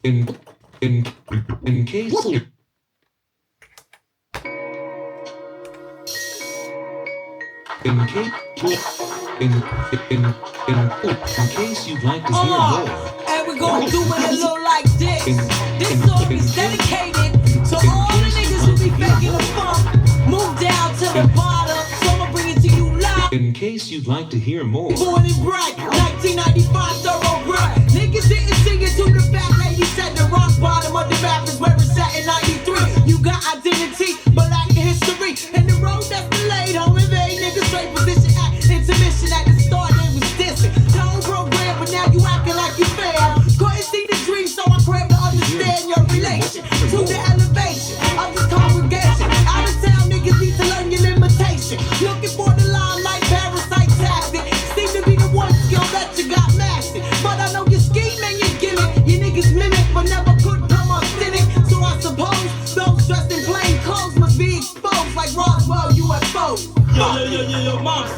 In case you in case in case you'd like to hear more. And we're gonna do it a little like this. This song is dedicated to all the niggas who be faking the funk. Move down to the bottom, so I'ma bring it to you live. In case you'd like to hear more. Born and bred, 1995 thoroughbred. Niggas didn't sing it to the fat lady said the rock bottom of the rap is where it's at in 93. You got identity, but lack of history. And the road that's been laid home in vain. Niggas straight position at intermission at the start, they was dissing. The whole program, but now you acting like you fail. Couldn't see the dream, so I craved to understand your relation to the elevation of this congregation. Out of town niggas need to learn your limitation. Looking for the limelight, parasite tactic. Seem to be the one skill that you got mastered. But I know your scheme and your gimmick. You niggas mimic, but never could come authentic. So I suppose those dressed in plain clothes must be exposed like Roswell UFOs. Yo, moms.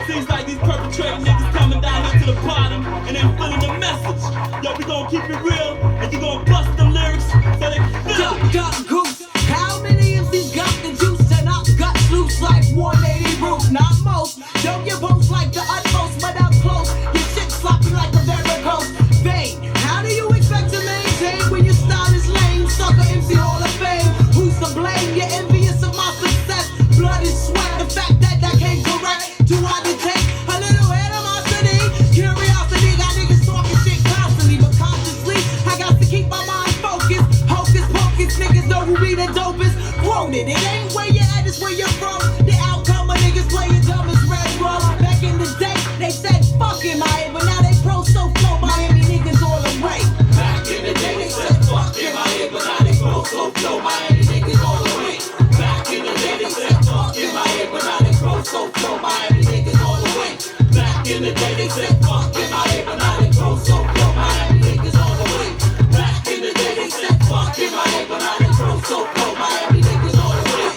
Seems like these perpetrating niggas coming down here to the bottom and then feeling the message. Yo, we gon' keep it real and you gon' bust them lyrics so they feel it. Duck, goose. How many MCs got the juice and our guts loose like 180 roof? Not most. Don't get boast like the utmost, but up close. Your shit sloppy like a varicose vein. How do you expect to maintain when your style is lame? Sucker MC Hall of Fame. Who's to blame? You're envious of my success. Blood and sweat. The fact that came correct. Do I detect a little animosity? Curiosity got niggas talking shit constantly, but consciously I got to keep my mind focused. Hocus pocus, niggas know who be the dopest. Quoted, it ain't where you're at, it's where you're from. The outcome of niggas playing dumb as red rum. Back in the day, they said fuck in Miami, but now they pro so flow Miami niggas all the way. Back in the day they said fuck in my head, but now they flow so flow Miami niggas all the way. Back in the day they said fuck in my head, but now they flow so flow Miami niggas all the way. Back in the day they said fuck in my head, but now they flow so flow Miami niggas all the way. Back in the day they said fuck in my head, but now they flow so flow Miami niggas all the way.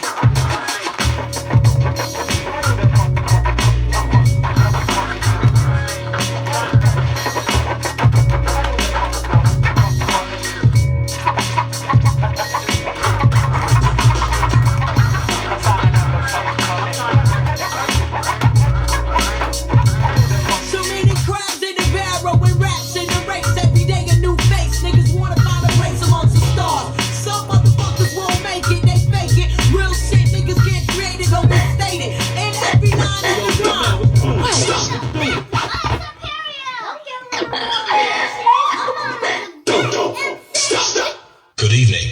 Good evening.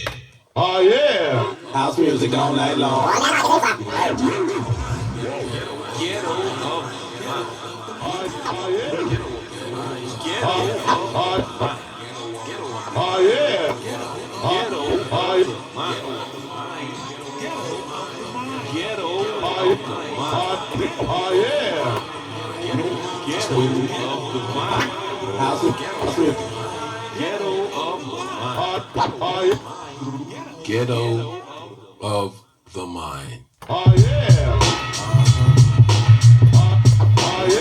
Oh yeah. House music all night long. Ghetto of the mind. Oh yeah.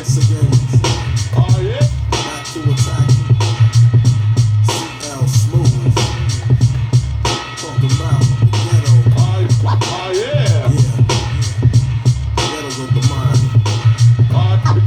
Once again, Oh yeah. back to attack. CL Smooth. Talking about the ghetto. Oh yeah. Yeah. Ghetto of the mind.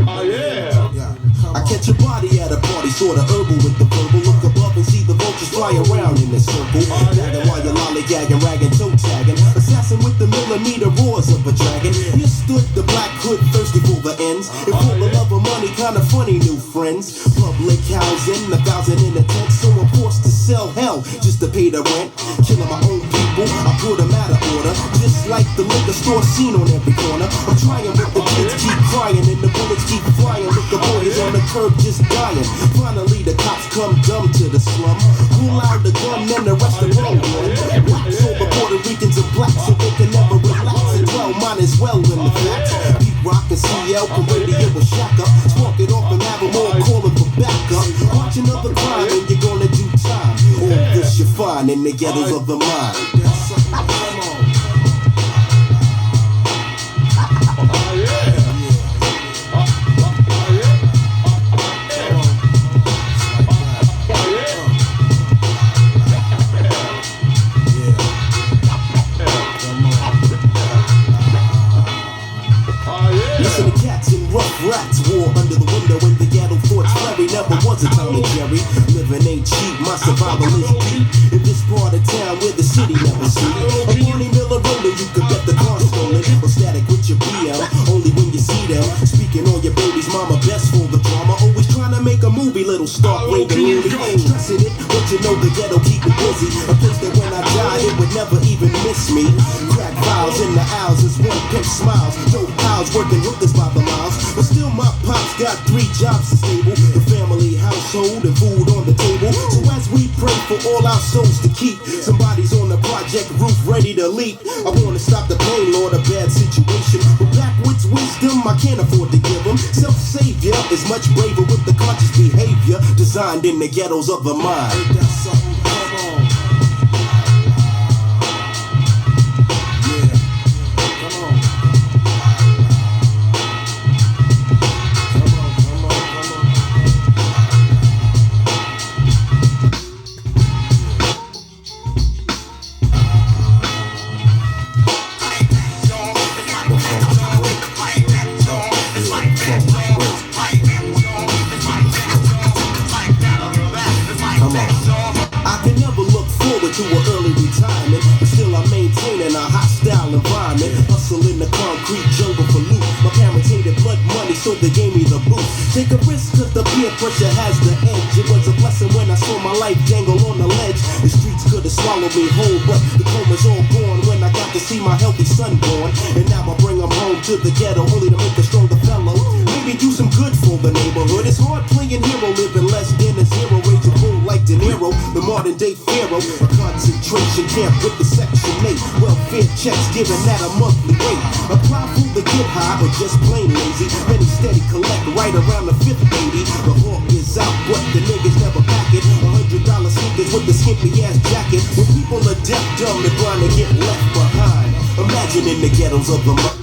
Oh yeah. Yeah. I catch a body at a party, sorta herbal with the verbal. Look above and see the vultures fly around in a circle. Dagging while you're lollygagging, ragging, toe tagging. Assassin with the millimeter roars of a dragon. You stood the black hood, thirsty for the ends. If full of love of money, kinda funny, new friends. Public housing, 1,000 in a tent, so I'm forced to sell hell just to pay the rent. Killing my own people, I put them out of order. Just like the liquor store scene on every corner. I'm trying, but the kids keep crying and the bullets keep flying. Look, the boys on the curb just dying. Finally, the cops come dumb to the slum. Pull out the gun, then the rest of them run. Wax all the Puerto Ricans and blacks so they can never relax. And well, mine as well in the facts. Beat Rock and CL can radio with Shaka. Spark it off and have them all calling for backup. Watch another crime and you're gonna do time. All this you find in the ghettos of the mind. Though in the ghetto thoughts flurry, never was a Tom and Jerry. Living ain't cheap, my survival is deep. In this part of town where the city never sleep. A Barney Miller rolling, you could bet the car's stolen. Or static with your BL, only when you see them. Speaking on your baby's mama, best for the drama. Always trying to make a movie, little Stark Raven movie. Stressing it, but you know the ghetto keep me busy. A place that when I died, it would never even miss me. Crack vials in the aisles as one pimp smiles. Dope pals working hookers by the miles. But still my pops got 3 jobs to stable. The family, household, and food on the table. So as we pray for all our souls to keep, somebody's on the project roof ready to leap. I wanna stop the pain, Lord, a bad situation. But backwoods wisdom I can't afford to give them. Self-savior is much braver with the conscious behavior designed in the ghettos of the mind. Ain't that something? Come on. To an early retirement, but still I'm maintaining a hostile environment. Hustle in the concrete jungle for loot. My parents hated blood money, so they gave me the boot. Take a risk, cause the peer pressure has the edge. It was a blessing when I saw my life dangle on the ledge. The streets could have swallowed me whole, but the coma's all gone when I got to see my healthy son born. And now I bring him home to the ghetto, only to make a stronger fellow. Maybe do some good for the neighborhood. It's hard playing hero, living less than a zero. Raging bull like De Niro, the modern day pharaoh. Concentration camp with the Section 8. Welfare checks giving that a monthly rate. Apply for the get high or just plain lazy. Many steady collect right around the 5th baby. The hawk is out, but the niggas never pack it. $100 sneakers with the skimpy ass jacket. When people are deaf, dumb, and blind, they get left behind. Imagine in the ghettos of the mind.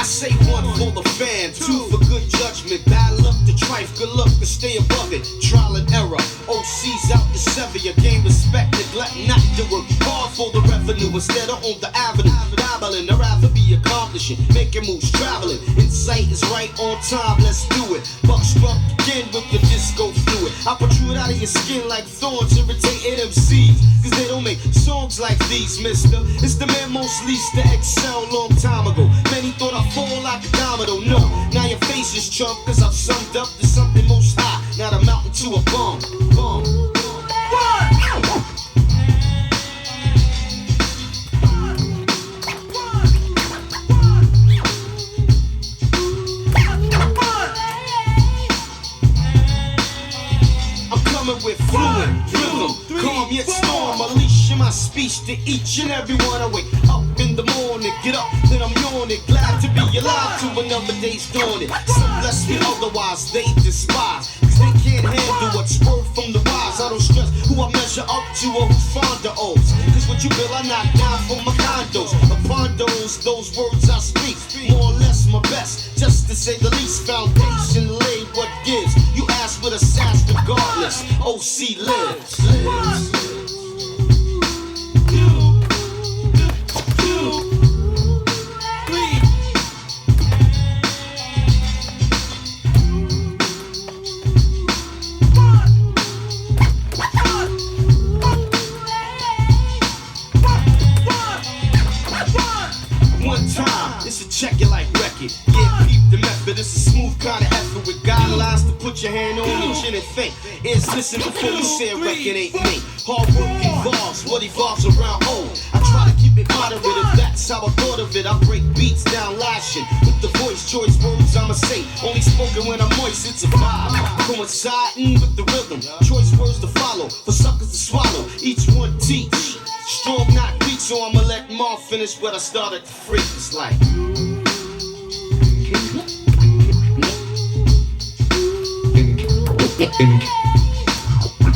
Say 1 for the fan, 2 for good judgment. Bad luck to trife, good luck to stay above it. Trial and error, OC's out to sever your game respect, neglect not to work hard for the revenue instead of on the avenue. Dabbling, I'd rather be accomplishing, making moves, traveling. Insight is right on time, let's do it. Buck struck again with the disco fluid. I protrude out of your skin like thorns, irritating MCs, cause they don't make songs like these, mister. It's the man most least to excel long time ago. Many thought I fall like a domino, no. Now your face is chump, cause I've summed up to something most high. Now the mountain to a bomb. I'm coming with fluid rhythm, calm yet storm. Unleash my speech to each and every one. I wake up in the morning, get up, then I'm yawning. Glad to be alive to another day's dawning. Some bless me, otherwise they despise. Cause they can't handle what's worth from the wise. I don't stress who I measure up to or who's fond of O's. Cause what you build I knock down from my condos. Upon those words I speak, more or less my best. Just to say the least, foundation laid what gives. You ask with a sass regardless, OC lives. Check it like record. Yeah, peep the method. It's a smooth kind of effort with guidelines to put your hand on your chin and think. Is listen before you say a record ain't me. Hard work evolves, what evolves around old. I try to keep it moderate, if that's how I thought of it. I break beats down lashing with the voice, choice words I'ma say. Only spoken when I'm moist, it's a vibe. Coinciding with the rhythm, choice words to follow, for suckers to swallow. Each one teach, strong not weak. So I'ma let Marv finish what I started to freak. It's like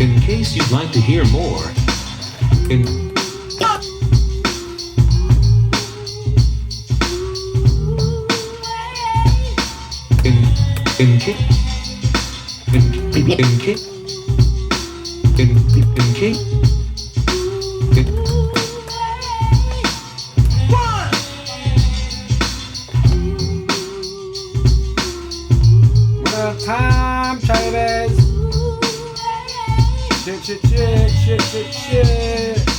In case you'd like to hear more, in case Well, time traders. Shit. Shit.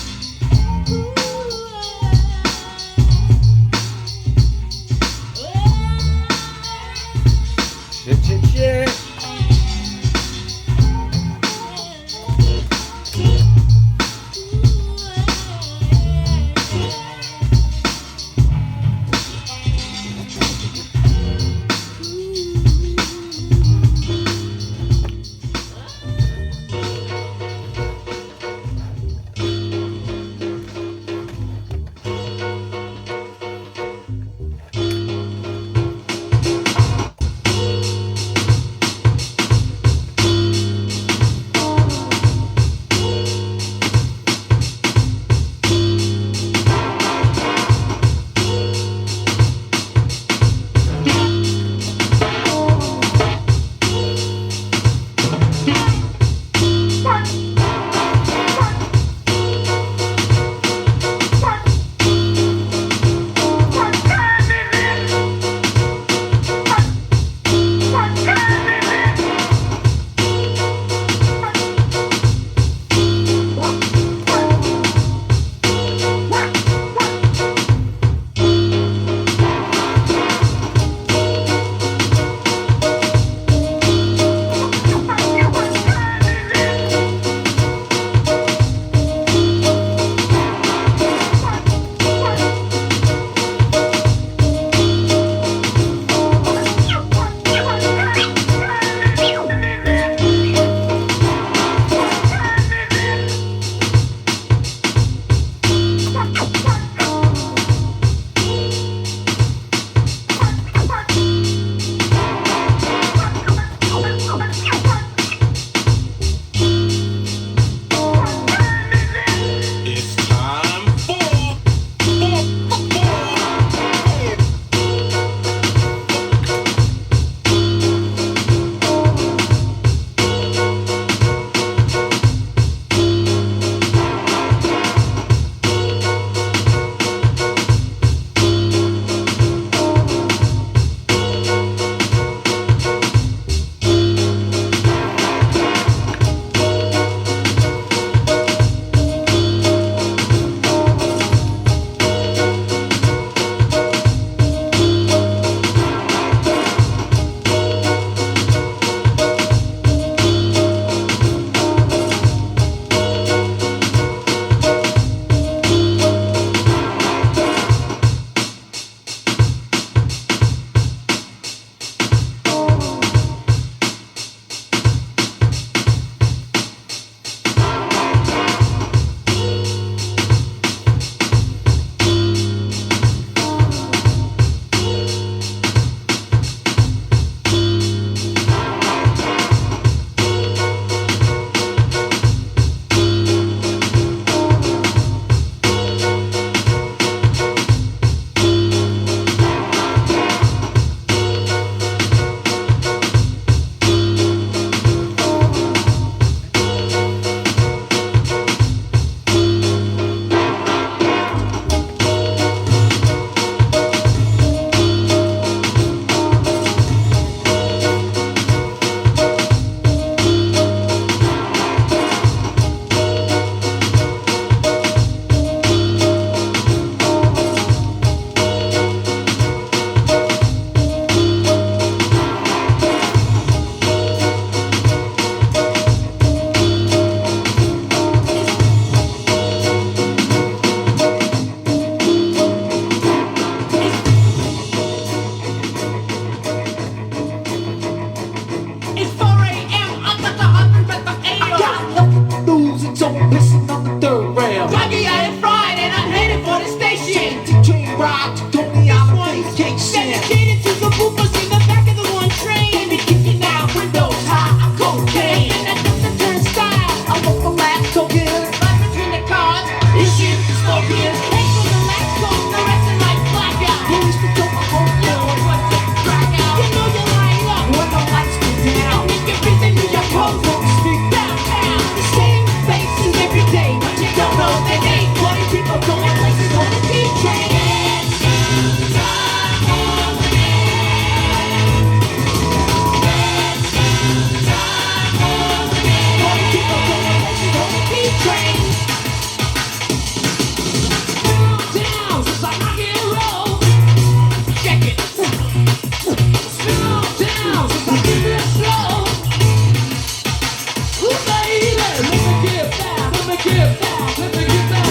Get back, let me get back.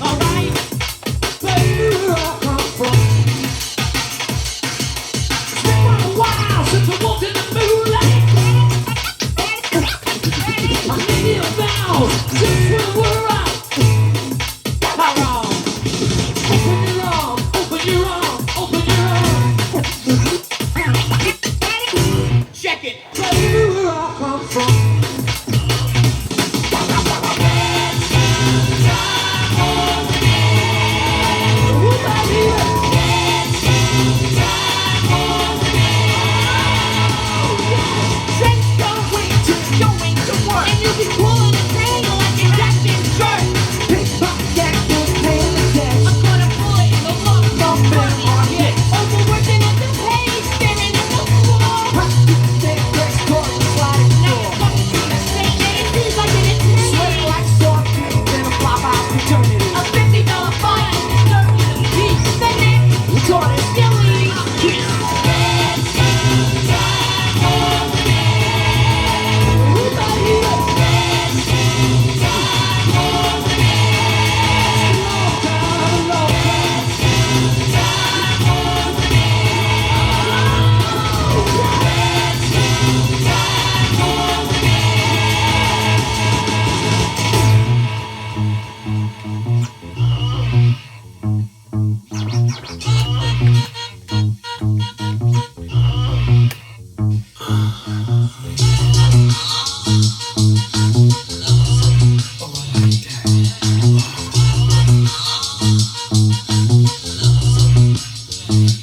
Alright, baby, where I come from. It's been quite a while since I walked in the moonlight. I need you now, since we were out. How wrong? Open your arms, open your arms, open your arms. Check it. Baby, where I come from.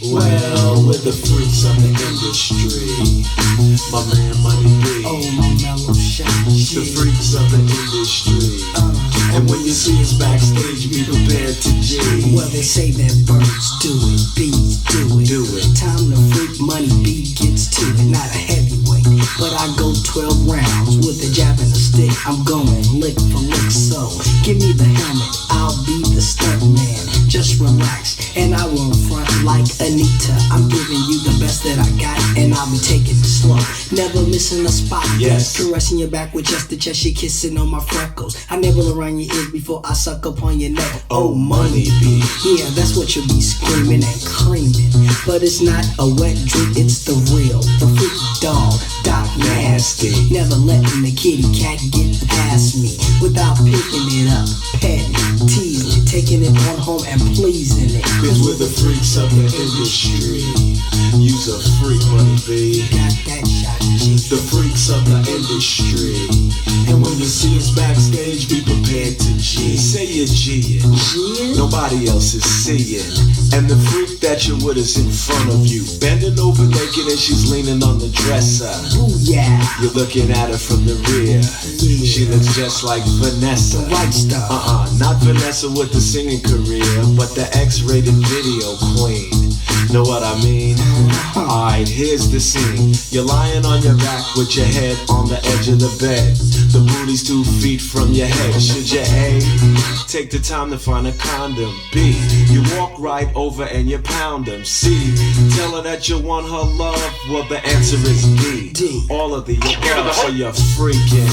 Well, we're the freaks of the industry. My man Money B. Oh, my mellow shot. The freaks of the industry. And when you see us backstage, be prepared to G. Well, they say that birds do it, bees do it. Do it. Time to freak, Money B gets to it. Not a heavyweight, but I go 12 rounds with a jab and a stick. I'm going lick for lick, so give me the helmet. I'll be the stunt man. Just relax, and I won't front like Anita. I'm giving you the best that I got, and I'll be taking it slow. Never missing a spot. Yes. Caressing your back with just the chest, she kissing on my freckles. I nibble around your ears before I suck up on your neck. Oh, Money B. Yeah, that's what you'll be screaming and creaming. But it's not a wet drink, it's the real, the freak dog, Doc Nasty. Never letting the kitty cat get past me without picking it up, petting, teasing it, taking it on home and pleasing it. Cause we're the freaks of the industry. You's a freak, Money B. Got that shot, G. The freaks of the industry. And when you see us backstage, be prepared to G. Say you're G'ing. Nobody else is seeing. And the freak that you're with is in front of you, bending over naked and she's leaning on the dresser. Ooh, yeah. You're looking at her from the rear. She looks just like Vanessa. The right stuff. Not Vanessa with the singing career, but the X-rated video queen. Know what I mean? Alright, here's the scene. You're lying on your back with your head on the edge of the bed. The booty's 2 feet from your head. Should you A, take the time to find a condom? B, you walk right over and you pound them. C, tell her that you want her love. Well, the answer is D. All of the above, so you're freaking.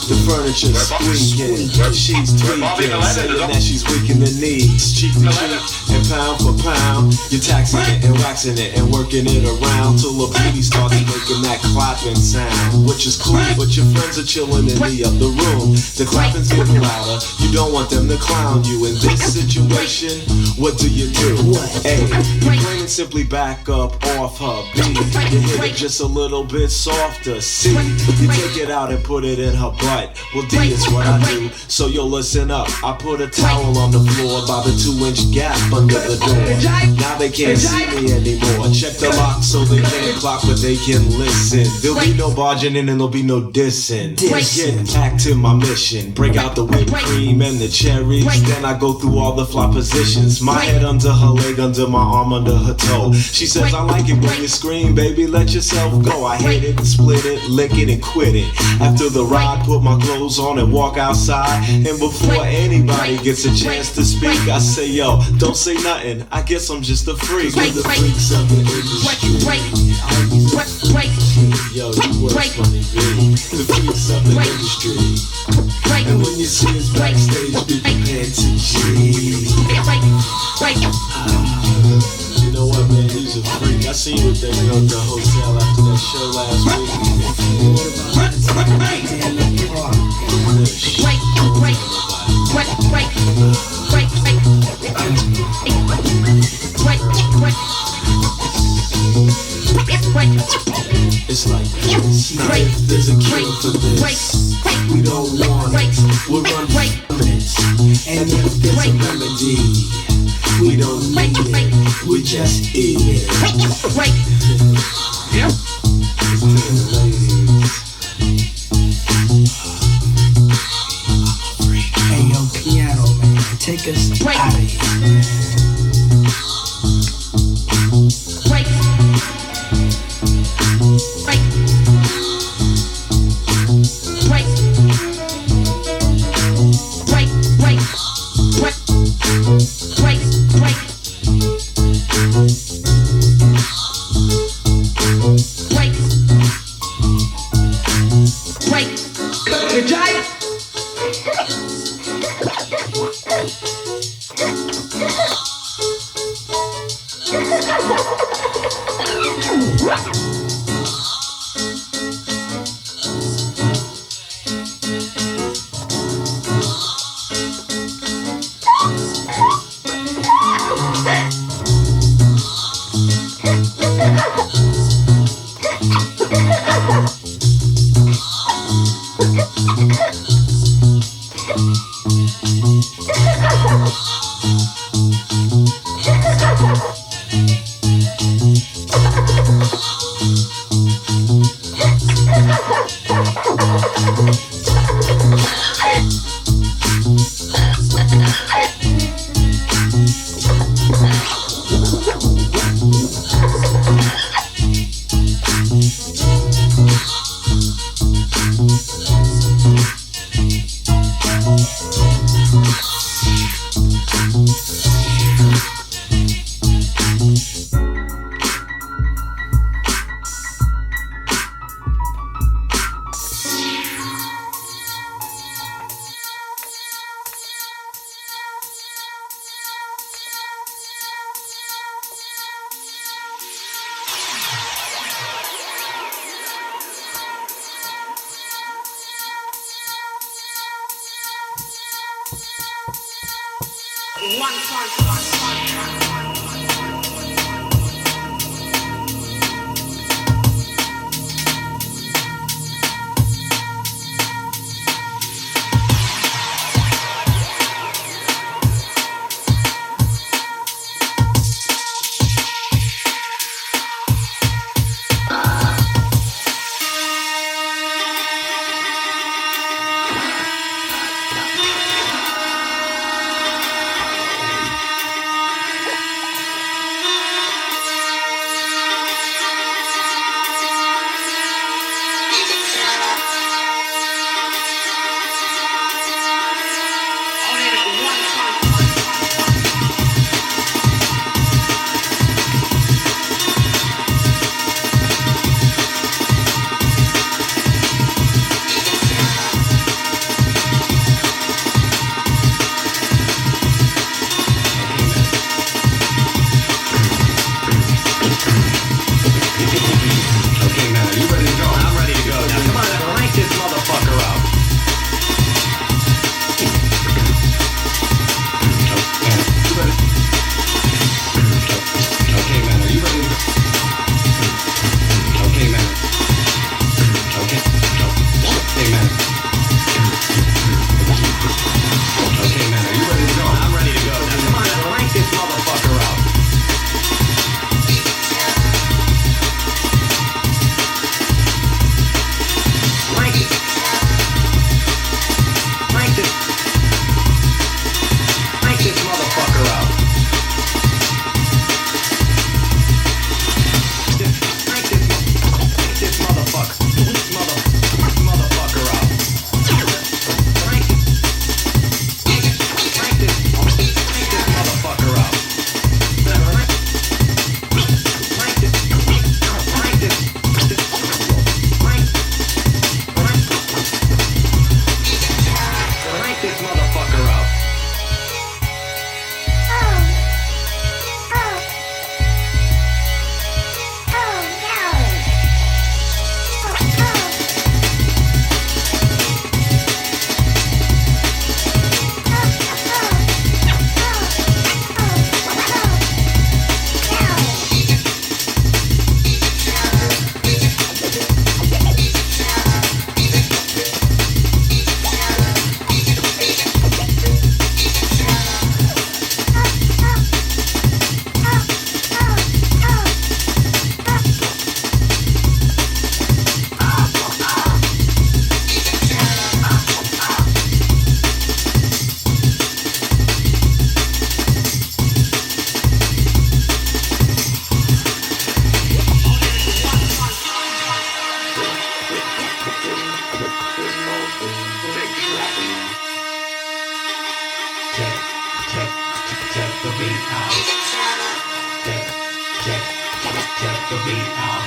The furniture's squeaking. She's tweaking, saying that she's weak in the knees. Cheek to cheek and pound for pound. You're taxing it and waxing it and working it around till the booty starts making that clapping sound. Which is cool, but your friends are chilling in the other room. The clapping's getting louder. You don't want them to clown you in this situation. What do? A, you plain and simply back up off her. B, you hit it just a little bit softer. C, you take it out and put it in her butt. Well, D is what I do, so you'll listen up. I put a towel on the floor by the 2-inch gap under the door. Now they can't see me anymore. Check the lock so they can't clock, but they can listen. There'll be no barging in and there'll be no dissing. Get back to my mission. Break out the whipped cream and the cherries. Then I go through all the fly positions. My head under her leg, under my arm, under her toe. She says, I like it when you scream, baby, let yourself go. I hit it, split it, lick it, and quit it. After the ride, put my clothes on and walk outside. And before anybody gets a chance to speak, I say, yo, don't say nothing. I guess I'm just a freak. We're the freaks of the industry. Yo, you work funny, baby. The freaks of the industry. And when you see us backstage, be prepared to G. You know what, man? He's a freak. I seen you with that girl at the hotel after that show last It's like this. Now if there's a cure for this, we don't want it. We'll run from it. And if there's a remedy, we don't need it. We just eat it. Hey yo, piano man, take us out of here, man. Check the beat out. Check the beat out. Check the beat out.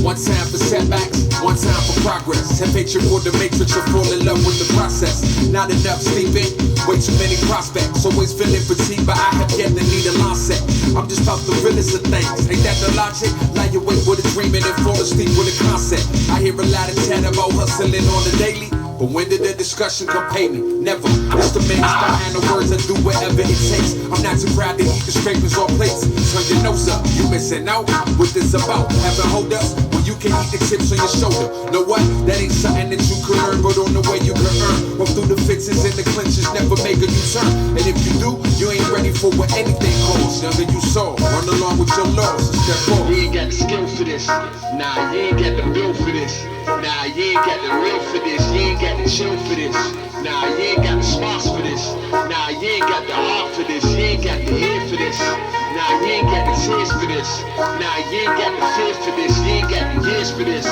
One time for setbacks, one time for progress. Have hatred for the matrix or fall in love with the process. Not enough sleeping, way too many prospects. Always feeling fatigued, but I have yet to need a line set. I'm just about the realest of things. Ain't that the logic? Lie awake with a dream and then fall asleep with a concept. I hear a lot of chat about hustling on the daily. But when did the discussion come pay me? Never. It's the man's behind the words, I do whatever it takes. I'm not too proud to eat the scrapings or plates. Turn your nose up, you missing out. What this about? Having hold ups when you can eat the chips on your shoulder. Know what? That ain't something that you could earn, but on the way you can earn. Walk through the fences and the clinches, never make a U-turn. And if you do, you ain't ready for what anything calls. Younger you saw, run along with your laws and step forward. You ain't got the skill for this. Nah, you ain't got the bill for this. Nah, you ain't got the real for this. You ain't got the chill for this. Nah, you ain't got the smarts for this. Nah, you ain't got the heart for this. You ain't got the ear for this. Nah, you ain't got the tears for this. Nah, you ain't got the fear for this. You ain't got the years for this.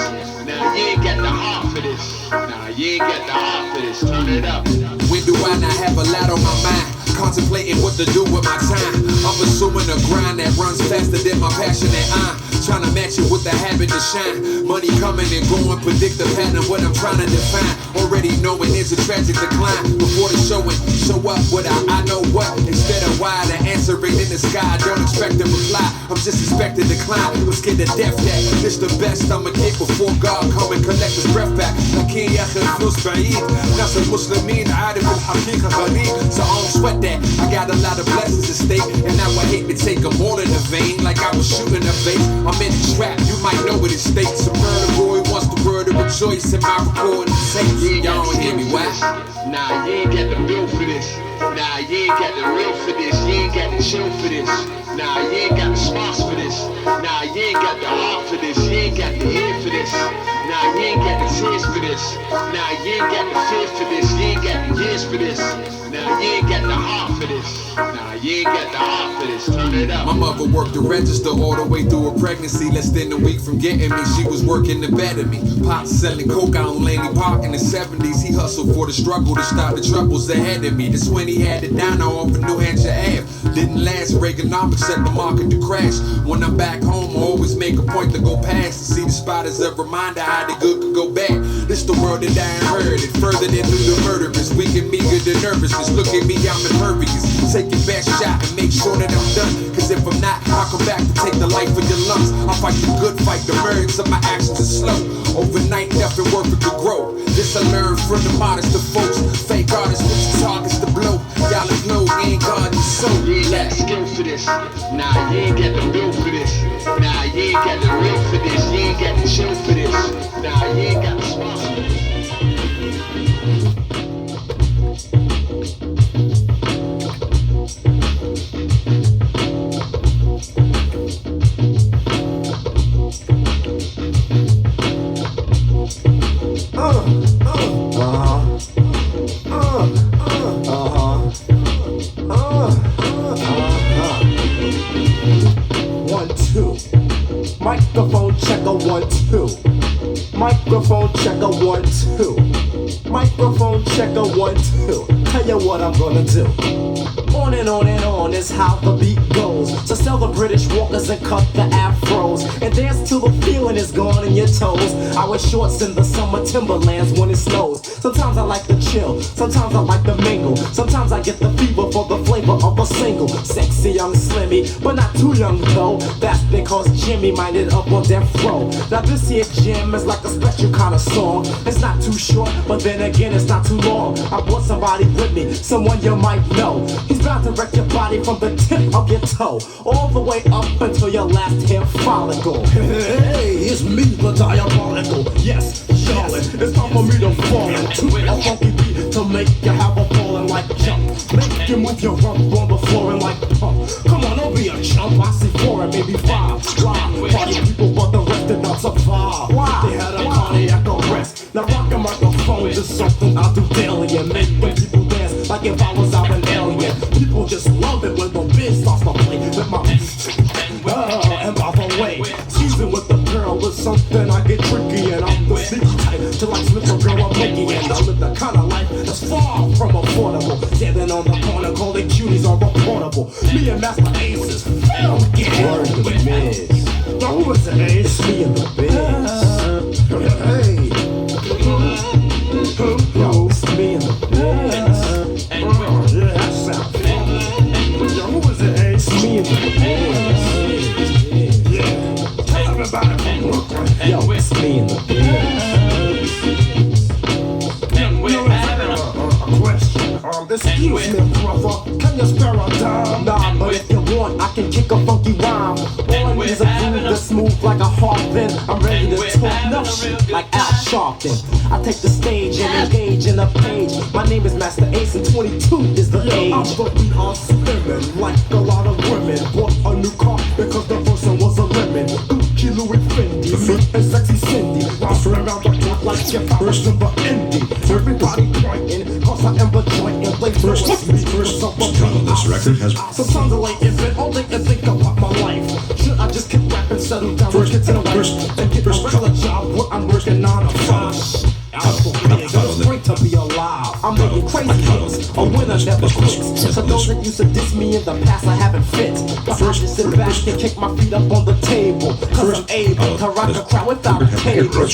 Nah, you ain't got the heart for this. Nah, you ain't got the heart for this. Turn it up. When do I not have a lot on my mind? Contemplating what to do with my time. I'm pursuing a grind that runs faster than my passion and I'm trying to match it with the habit to shine. Money coming and going, predict the pattern, what I'm trying to define. Already knowing it's a tragic decline. Before the showing, show up what I know what. Instead of why the answer ain't in the sky, I don't expect a reply. I'm just expecting to climb. I'm scared to death that it's the best I'ma get before God come and collect his breath back. لكن يا أخي الفلوس بعيد. ناس المسلمين عارف الحقيقة غريب. So I don't sweat that. I got a lot of blessings at stake, and now I hate to take them all in the vein, like I was shooting a vase. I'm in a trap, you might know what it states. A murder boy wants the word of rejoice in my recording tapes. Y'all don't hear me, why? Nah, you ain't got the bill for this. Nah, you ain't got the real for this. You ain't got the chill for this. Nah, you ain't got the smarts for this. Nah, you ain't got the heart for this. You ain't got the ear for this. Nah, you ain't got the tears for this. Nah, you ain't got the fear for this. You ain't got the years for this. Nah, you ain't got the heart for this. Nah, you ain't got the heart for this. Turn it up. My mother worked the register all the way through her pregnancy. Less than a week from getting me, she was working to better me. Pop selling coke out in Laney Park in the 70s. He hustled for the struggle to stop the troubles ahead of me. That's when he had it down off of New Hampshire Ave. Didn't last, Reaganomics set the market to crash. When I'm back home, I always make a point to go past to see the spot as a reminder how the good could go bad. This the world that I ain't heard it. Further than through the murderers, weak and meager to nervousness. Look at me, I'm impervious. Take your best shot and make sure that I'm done. Cause if I'm not, I'll come back to take the life of your lungs. I'll fight the good fight, the murders of my actions are slow. Overnight, nothing worth it to grow. This I learned from the modest of folks. Fake artists with your targets to blow. Y'all implode, you ain't God, you soul. You ain't got the skill for this. Nah, you ain't got the bill for this. Nah, you ain't ain't got the real for this, you ain't got the chill for this. Nah, you ain't got the smarts for this. Microphone checker 1 2. Microphone checker 1 2. Microphone checker 1 2. Tell you what I'm gonna do. On and on is how the beat goes. So sell the British walkers and cut the afros, and dance till the feeling is gone in your toes. I wear shorts in the summer timberlands when it snows. Sometimes I like to chill, sometimes I like to mingle. Sometimes I get the fever for the flavor of a single. Sexy young Slimmy, but not too young though. That's because Jimmy minded up on death row. Now this here jam is like a special kind of song. It's not too short, but then again it's not too long. I brought somebody with me, someone you might know. He's bound to wreck your body from the tip of your toe all the way up until your last hair follicle. Hey, it's me, the diabolical. Yes, Charlotte, it's time for me to fall into a funky beat to make you have a ballin' like jump. Make you move your rump on the floor and like pump. Come on, don't be a chump. I see 4 and maybe 5. Why? Party people, but the rest did not survive. Why? They had a cardiac arrest. Now rock a microphone is something I do daily and make when people dance like if I was out an alien. People just love it when the biz starts to play with my and by the way, season with the girl is something I get tricky, and I'm the sneaky type to like slip a girl I'm making, and I live the kind of life that's far from affordable. Standing on the corner calling cuties on the portable. Me and Master Aces, don't get word to the biz. Now who is it? It's me and the biz. Hey, yo, it's me and the biz. Yeah, that sounds fun. Yo, who is it? It's me and the biz. Everybody from Brooklyn. Yo, it's me in the biz. A question. Excuse me, brother. Can you spare a dime? Nah, but if you want, I can kick a funky rhyme. All I need is a groove that's smooth like a harpin. I'm ready to talk enough shit like Al Sharpton. I take the stage and engage in a page. My name is Master Ace and 22 is the age. I thought we are swimming like a lot of women. Bought a new car because the first one was a lemon. Gucci, Louis, Fendi, me and sexy Cindy. Round around the clock like your first number indie. Everybody pointing, cause I am the joint and play first. This record has sometimes I lay in bed all day and think about my life. Should I just keep rapping, settle down, get to the wife, and get a regular job where I'm working 9 to 5? It's great to be alive. I'm making crazy hits. A winner never quits. So those that used to diss me in the past, I haven't fit. But I just sit back and kick my feet up on the table. Cause I'm able to rock a crowd without a cable or a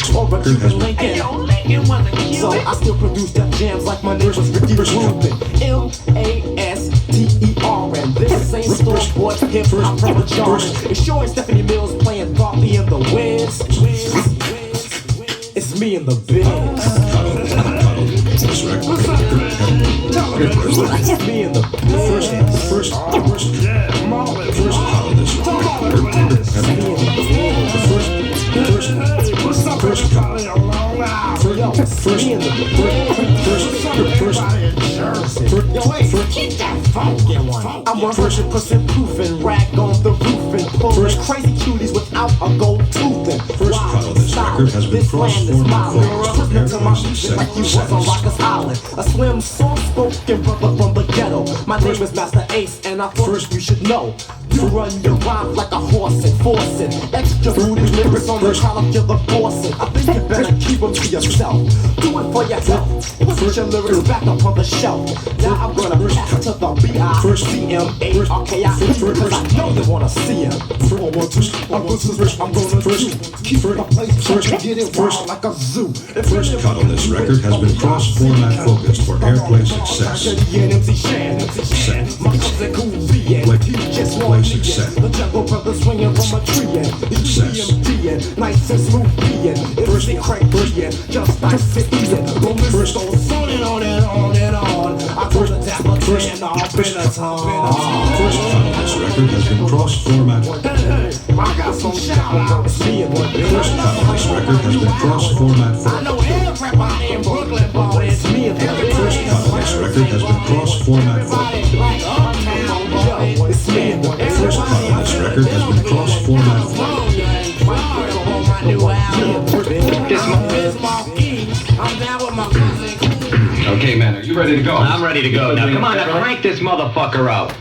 Cuban Lincoln. So I still produce that jams like my name was Ricky Rubin. M-A-S-T-E-R-N. This ain't store-bought hip-hop from a jar. It's sure and Stephanie Mills playing Bobby and the Wiz. It's me and the biz. It's me and the biz. First, yeah, Marlon. I'm 100% proofing, rag on the roof and pulling crazy cuties without a gold tooth. First title, this record has been cross-formed and focused for air voices like you was on Rikers Island. A slim, soft-spoken brother from the ghetto. My name is Master Ace, and I thought first you should know. You run your rhyme like a horse and forcing extra booty lyrics on the column, you're the bossing. I think you better keep them to yourself. Do it for yourself. Put your lyrics back up on the shelf. Now I'm gonna pass it to the B-I-C-M-A-R-K-I because I know you wanna see him. I'm gonna keep the place first, get it wild like a zoo. First cut on this record has been cross-format focused for airplay success. Play success. The jungle brother swinging from a tree and he's BMD nice and smooth being. First crank being, just nice and easy. Rolling goes on and on and on and on. I told the dapper jam First cut of this record has been cross-format. I got some shout-outs. First cut of this record has been cross-format. I know every rapper in Brooklyn bought it. First cut of this record has been cross-format. First cut of this record has been cross-format. Okay, man, are you ready to go? I'm ready to go. Now, come on, now crank this motherfucker out.